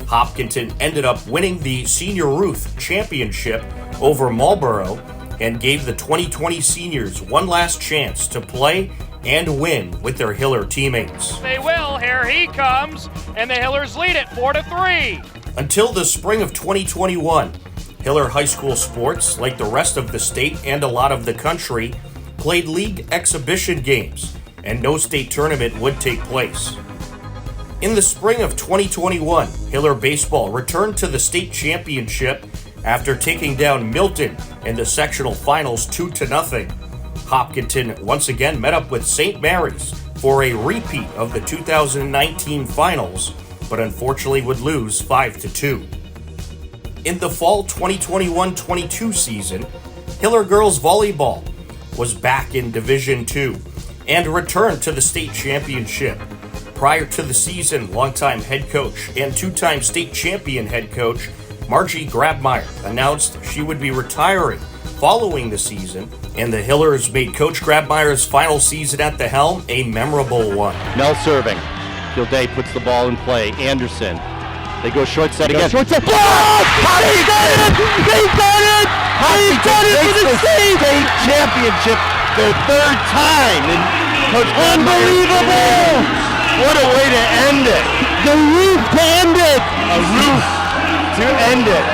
Hopkinton ended up winning the Senior Ruth Championship over Marlboro and gave the 2020 seniors one last chance to play and win with their Hiller teammates. They will. Here he comes, and the Hillers lead it 4-3. Until the spring of 2021, Hiller High School sports, like the rest of the state and a lot of the country, played league exhibition games, and no state tournament would take place. In the spring of 2021, Hiller baseball returned to the state championship after taking down Milton in the sectional finals 2-0. Hopkinton once again met up with St. Mary's for a repeat of the 2019 finals, but unfortunately would lose 5-2. In the fall 2021-22 season, Hiller girls volleyball was back in Division II and returned to the state championship. Prior to the season, longtime head coach and 2-time state champion head coach Margie Grabmeyer announced she would be retiring following the season, and the Hillers made Coach Grabmeyer's final season at the helm a memorable one. Nell serving. Gilday puts the ball in play. Anderson. They go short side again. Short side. Block! They got it! They got it! They got it for the state championship their third time. And Coach unbelievable! What a way to end it. The roof to end it. A roof to end it.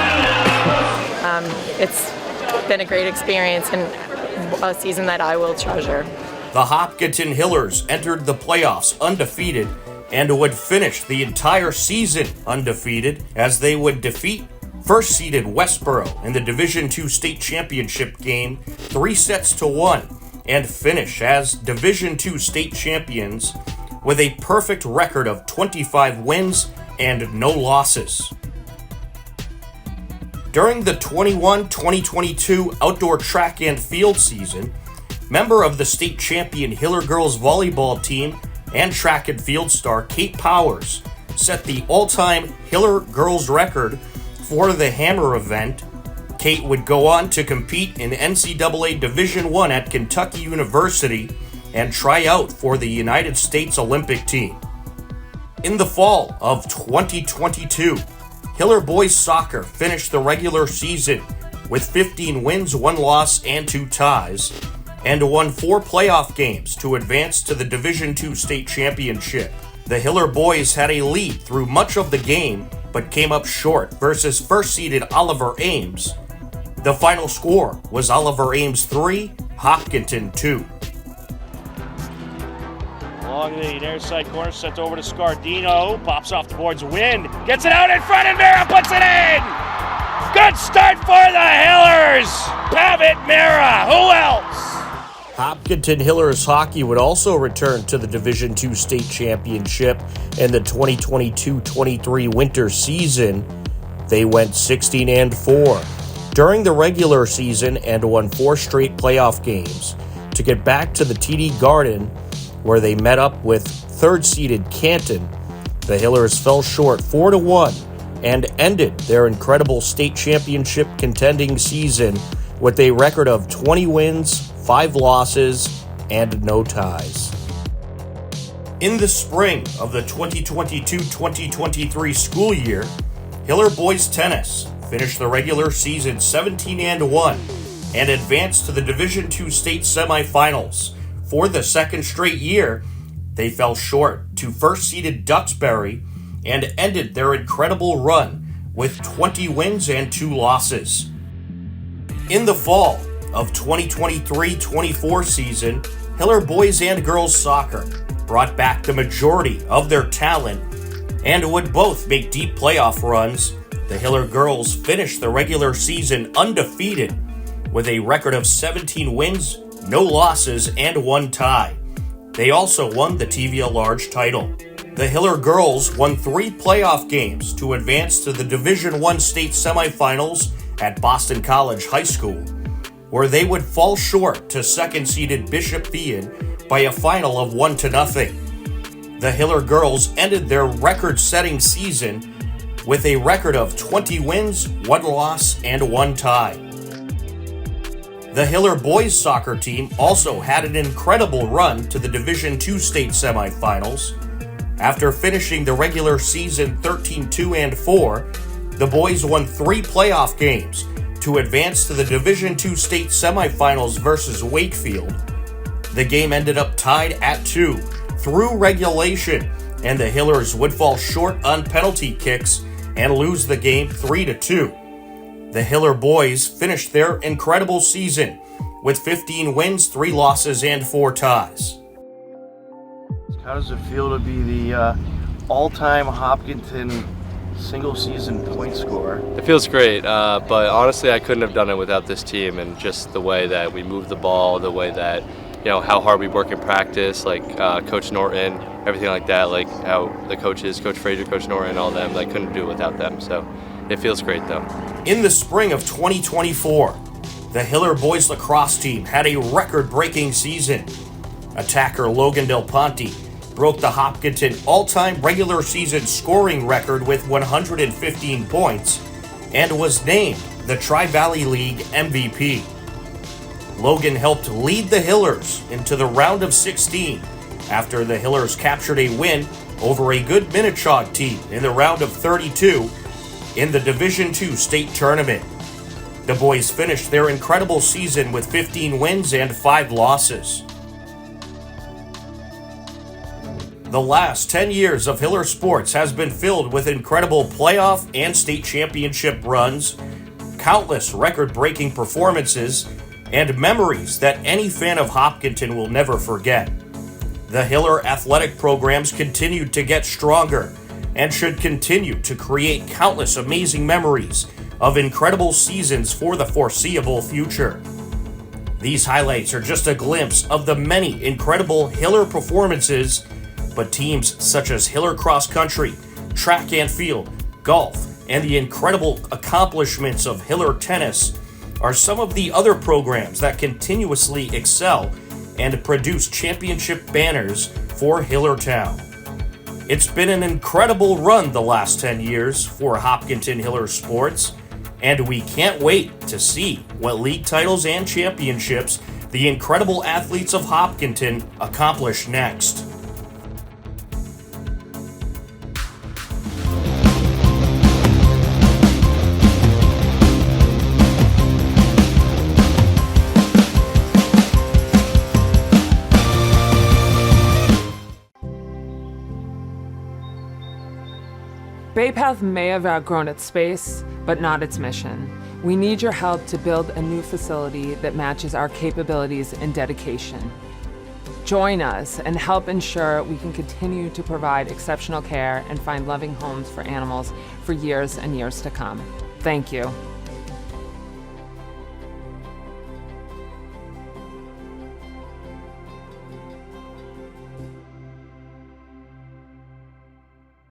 It's been a great experience and a season that I will treasure. The Hopkinton Hillers entered the playoffs undefeated and would finish the entire season undefeated as they would defeat first-seeded Westboro in the Division II state championship game 3-1 and finish as Division II state champions with a perfect record of 25 wins and no losses. During the 21-2022 outdoor track and field season, member of the state champion Hiller girls volleyball team and track and field star Kate Powers set the all-time Hiller girls record for the Hammer event. Kate would go on to compete in NCAA Division I at Kentucky University and try out for the United States Olympic team. In the fall of 2022, Hiller boys soccer finished the regular season with 15 wins, 1 loss, and 2 ties, and won 4 playoff games to advance to the Division II state championship. The Hiller boys had a lead through much of the game, but came up short versus first-seeded Oliver Ames. The final score was Oliver Ames 3, Hopkinton 2. Along the near side corner, sent over to Scardino. Pops off the boards, wind. Gets it out in front, and Mara puts it in! Good start for the Hillers! Pavitt Mara, who else? Hopkinton Hillers hockey would also return to the Division II state championship in the 2022-23 winter season. They went 16-4 during the regular season and won 4 straight playoff games to get back to the TD Garden, where they met up with third-seeded Canton. The Hillers fell short 4-1 and ended their incredible state championship contending season with a record of 20 wins, 5 losses, and no ties. In the spring of the 2022-2023 school year, Hiller boys tennis finished the regular season 17-1 and advanced to the Division II state semifinals. For the second straight year, they fell short to first-seeded Duxbury and ended their incredible run with 20 wins and 2 losses. In the fall of 2023-24 season, Hiller boys and girls soccer brought back the majority of their talent and would both make deep playoff runs. The Hiller girls finished the regular season undefeated with a record of 17 wins, no losses, and 1 tie. They also won the TV at Large title. The Hiller girls won 3 playoff games to advance to the Division I state semifinals at Boston College High School, where they would fall short to second-seeded Bishop Thean by a final of 1-0. The Hiller girls ended their record-setting season with a record of 20 wins, 1 loss, and 1 tie. The Hiller boys soccer team also had an incredible run to the Division II state semifinals. After finishing the regular season 13-2-4, the boys won 3 playoff games to advance to the Division II state semifinals versus Wakefield. The game ended up tied at 2 through regulation, and the Hillers would fall short on penalty kicks and lose the game 3-2. The Hiller boys finished their incredible season with 15 wins, 3 losses, and 4 ties. How does it feel to be the all-time Hopkinton single-season point scorer? It feels great, but honestly, I couldn't have done it without this team and just the way that we move the ball, the way that, how hard we work in practice, like Coach Norton, everything like that, like how the coaches, Coach Frazier, Coach Norton, all them, I couldn't do it without them, so it feels great though. In the spring of 2024, the Hiller boys lacrosse team had a record-breaking season. Attacker Logan Del Ponte broke the Hopkinton all-time regular season scoring record with 115 points and was named the Tri-Valley League MVP. Logan helped lead the Hillers into the round of 16 after the Hillers captured a win over a good Minnechaug team in the round of 32 in the Division II state tournament. The boys finished their incredible season with 15 wins and 5 losses. The last 10 years of Hiller sports has been filled with incredible playoff and state championship runs, countless record-breaking performances, and memories that any fan of Hopkinton will never forget. The Hiller athletic programs continued to get stronger and should continue to create countless amazing memories of incredible seasons for the foreseeable future. These highlights are just a glimpse of the many incredible Hiller performances, but teams such as Hiller Cross Country, Track and Field, Golf, and the incredible accomplishments of Hiller Tennis are some of the other programs that continuously excel and produce championship banners for Hillertown. It's been an incredible run the last 10 years for Hopkinton Hiller sports, and we can't wait to see what league titles and championships the incredible athletes of Hopkinton accomplish next. Bay Path may have outgrown its space, but not its mission. We need your help to build a new facility that matches our capabilities and dedication. Join us and help ensure we can continue to provide exceptional care and find loving homes for animals for years and years to come. Thank you.